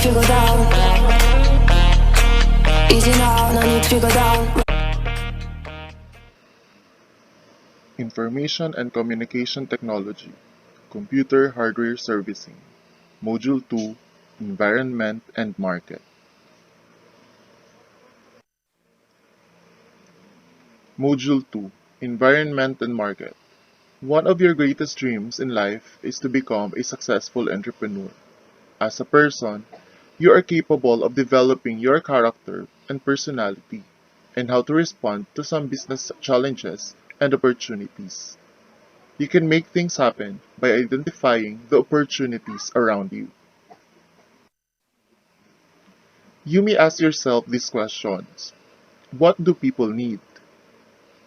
trickle down. Easy now, no need to go down. Information and Communication Technology, Computer Hardware Servicing, Module 2, Environment and Market. Module 2, Environment and Market. One of your greatest dreams in life is to become a successful entrepreneur. As a person, you are capable of developing your character and personality and how to respond to some business challenges and opportunities. You can make things happen by identifying the opportunities around you. You may ask yourself these questions. What do people need?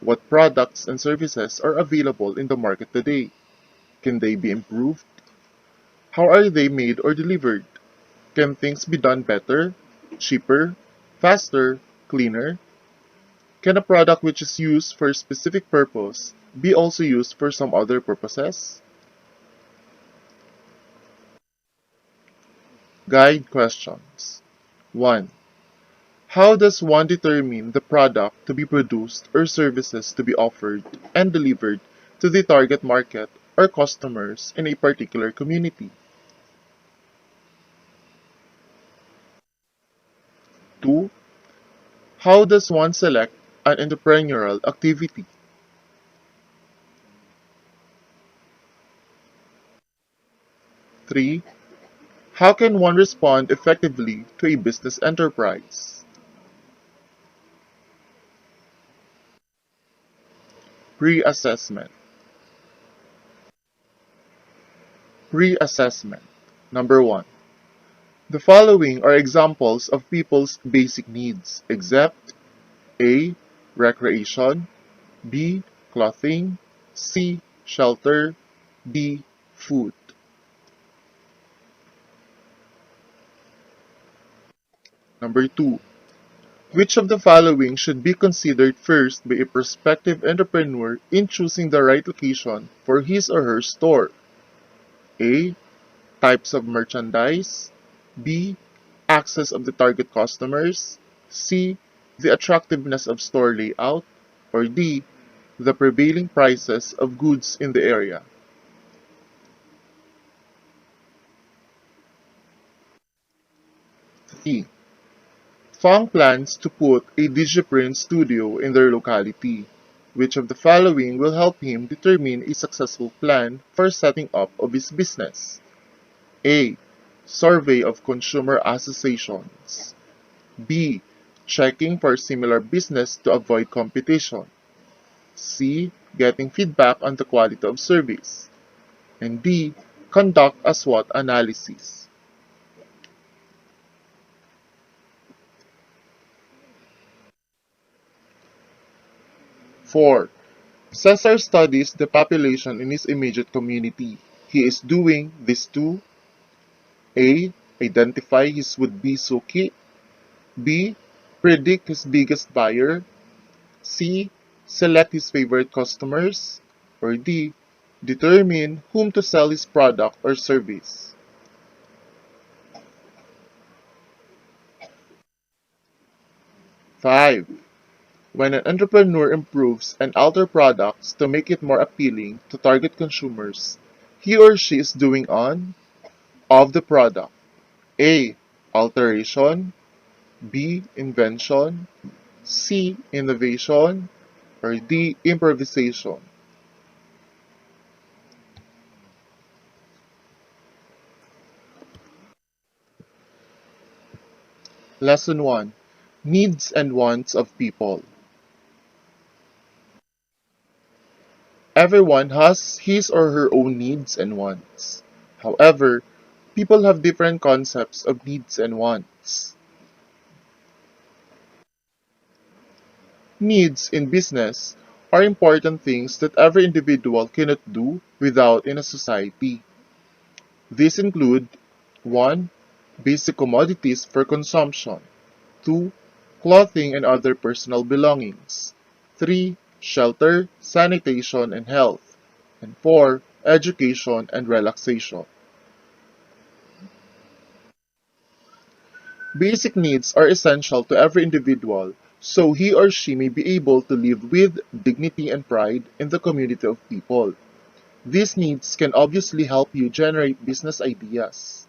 What products and services are available in the market today? Can they be improved? How are they made or delivered? Can things be done better, cheaper, faster, cleaner? Can a product which is used for a specific purpose be also used for some other purposes? Guide questions. 1. How does one determine the product to be produced or services to be offered and delivered to the target market or customers in a particular community? 2. How does one select an entrepreneurial activity? 3. How can one respond effectively to a business enterprise? Pre-assessment. Pre-assessment. Number 1. The following are examples of people's basic needs except A. Recreation, B. Clothing, C. Shelter, D. Food. Number 2. Which of the following should be considered first by a prospective entrepreneur in choosing the right location for his or her store? A. Types of merchandise, B. Access of the target customers, C. The attractiveness of store layout, or D. The prevailing prices of goods in the area. C. Fang plans to put a digiprint studio in their locality. Which of the following will help him determine a successful plan for setting up of his business? A. Survey of consumer associations. B. Checking for similar business to avoid competition. C. Getting feedback on the quality of service. And D. Conduct a SWOT analysis. 4. Cesar studies the population in his immediate community. He is doing this to A. Identify his would-be suki, B. Predict his biggest buyer, C. Select his favorite customers, or D. Determine whom to sell his product or service. 5. When an entrepreneur improves and alters products to make it more appealing to target consumers, he or she is doing on of the product. A. Alteration, B. Invention, C. Innovation, or D. Improvisation. Lesson 1. Needs and wants of people. Everyone has his or her own needs and wants. However, people have different concepts of needs and wants. Needs in business are important things that every individual cannot do without in a society. These include 1. Basic commodities for consumption, 2. Clothing and other personal belongings, 3. Shelter, sanitation, and health, and 4. Education and relaxation. Basic needs are essential to every individual, so he or she may be able to live with dignity and pride in the community of people. These needs can obviously help you generate business ideas.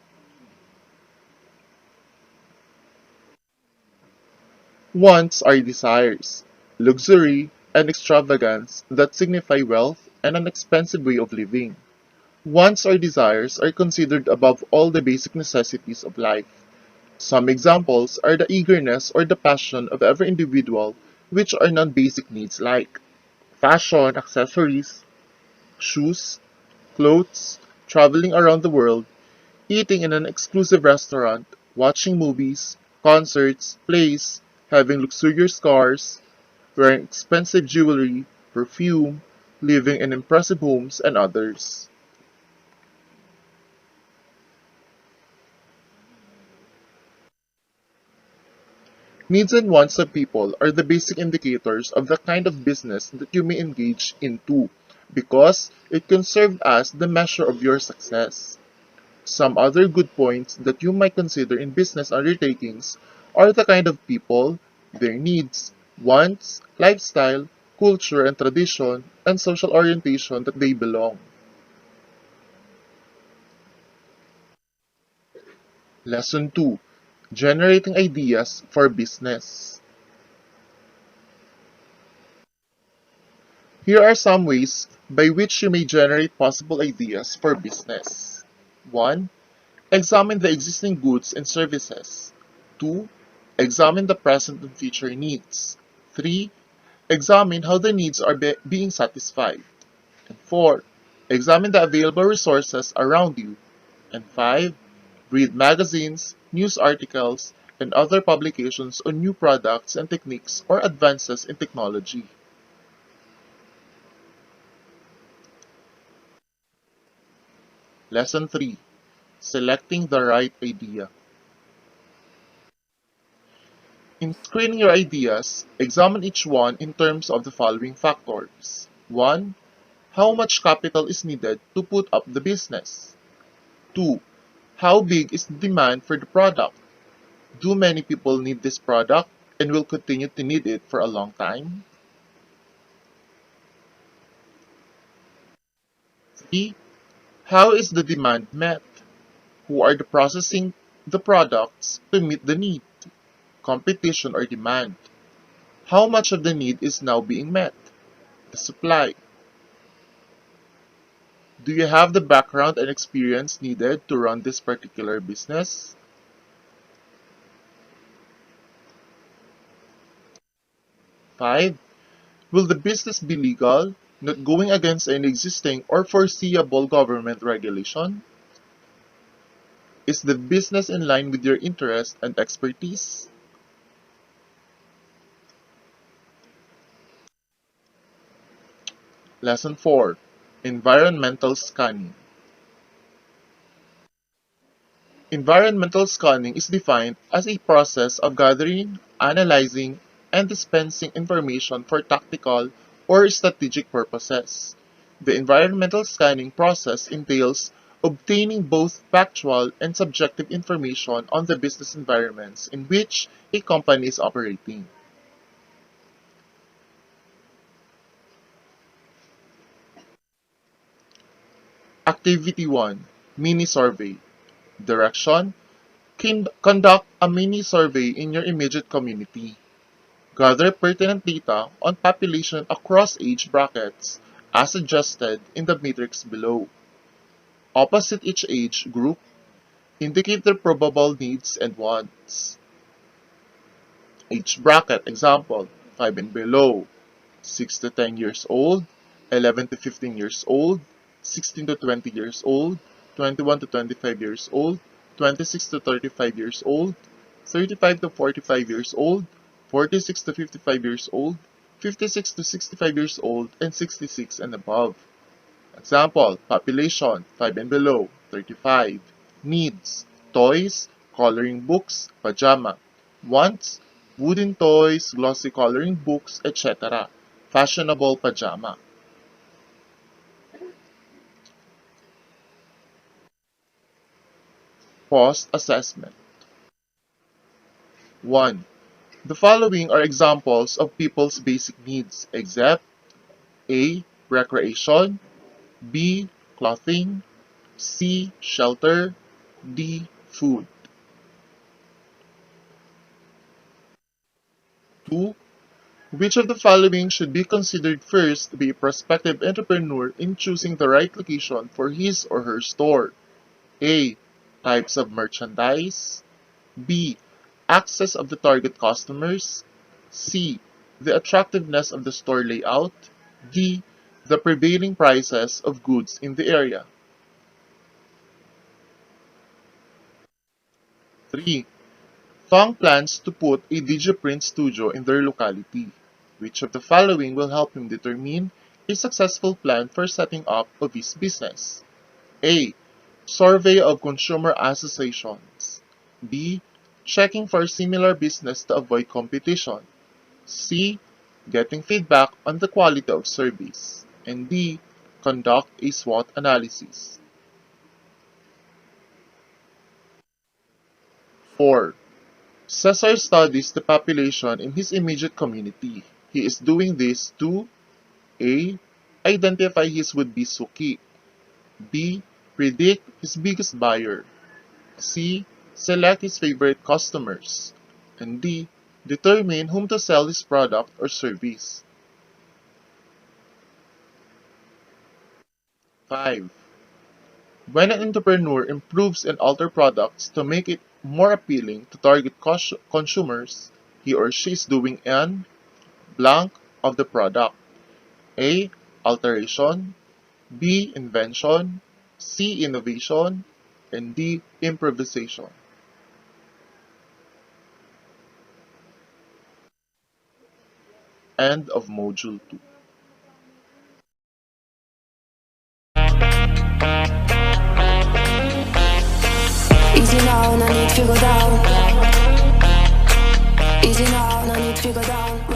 Wants are desires, luxury, and extravagance that signify wealth and an expensive way of living. Wants or desires are considered above all the basic necessities of life. Some examples are the eagerness or the passion of every individual, which are non-basic needs like fashion, accessories, shoes, clothes, traveling around the world, eating in an exclusive restaurant, watching movies, concerts, plays, having luxurious cars, wearing expensive jewelry, perfume, living in impressive homes, and others. Needs and wants of people are the basic indicators of the kind of business that you may engage into, because it can serve as the measure of your success. Some other good points that you might consider in business undertakings are the kind of people, their needs, wants, lifestyle, culture and tradition, and social orientation that they belong. Lesson 2. Generating ideas for business. Here are some ways by which you may generate possible ideas for business. 1. Examine the existing goods and services. 2. Examine the present and future needs. 3. Examine how the needs are being satisfied. And 4. Examine the available resources around you. And 5. Read magazines, news articles, and other publications on new products and techniques or advances in technology. Lesson 3. Selecting the right idea. In screening your ideas, examine each one in terms of the following factors. 1. How much capital is needed to put up the business? 2. How big is the demand for the product? Do many people need this product and will continue to need it for a long time? 3. How is the demand met? Who are the processing the products to meet the need, competition or demand? How much of the need is now being met? The supply. Do you have the background and experience needed to run this particular business? 5. Will the business be legal, not going against any existing or foreseeable government regulation? Is the business in line with your interest and expertise? Lesson 4. Environmental Scanning. Environmental scanning is defined as a process of gathering, analyzing, and dispensing information for tactical or strategic purposes. The environmental scanning process entails obtaining both factual and subjective information on the business environments in which a company is operating. Activity 1. Mini Survey. Direction: Conduct a mini survey in your immediate community. Gather pertinent data on population across age brackets, as suggested in the matrix below. Opposite each age group, indicate their probable needs and wants. Age bracket example: 5 and below, 6 to 10 years old, 11 to 15 years old, 16 to 20 years old, 21 to 25 years old, 26 to 35 years old, 35 to 45 years old, 46 to 55 years old, 56 to 65 years old, and 66 and above. Example: population 5 and below, 35. Needs: toys, coloring books, pajama. Wants: wooden toys, glossy coloring books, etc. Fashionable pajama. Post assessment. 1. The following are examples of people's basic needs except A. Recreation, B. Clothing, C. Shelter, D. Food. 2. Which of the following should be considered first by a prospective entrepreneur in choosing the right location for his or her store? A. Types of merchandise, B. Access of the target customers, C. The attractiveness of the store layout, D. The prevailing prices of goods in the area. 3. Fang plans to put a digiprint studio in their locality. Which of the following will help him determine a successful plan for setting up of his business? A. Survey of consumer associations. B. Checking for similar business to avoid competition. C. Getting feedback on the quality of service. And D. Conduct a SWOT analysis. 4. Cesar studies the population in his immediate community. He is doing this to A. Identify his would-be suki. B. Predict his biggest buyer. C. Select his favorite customers. And D. Determine whom to sell his product or service. 5. When an entrepreneur improves and alters products to make it more appealing to target consumers, he or she is doing an blank of the product. A. Alteration, B. Invention, C. Innovation, and D. Improvisation. End of Module 2. Easy now, no need to go down. Easy now, no need to go down.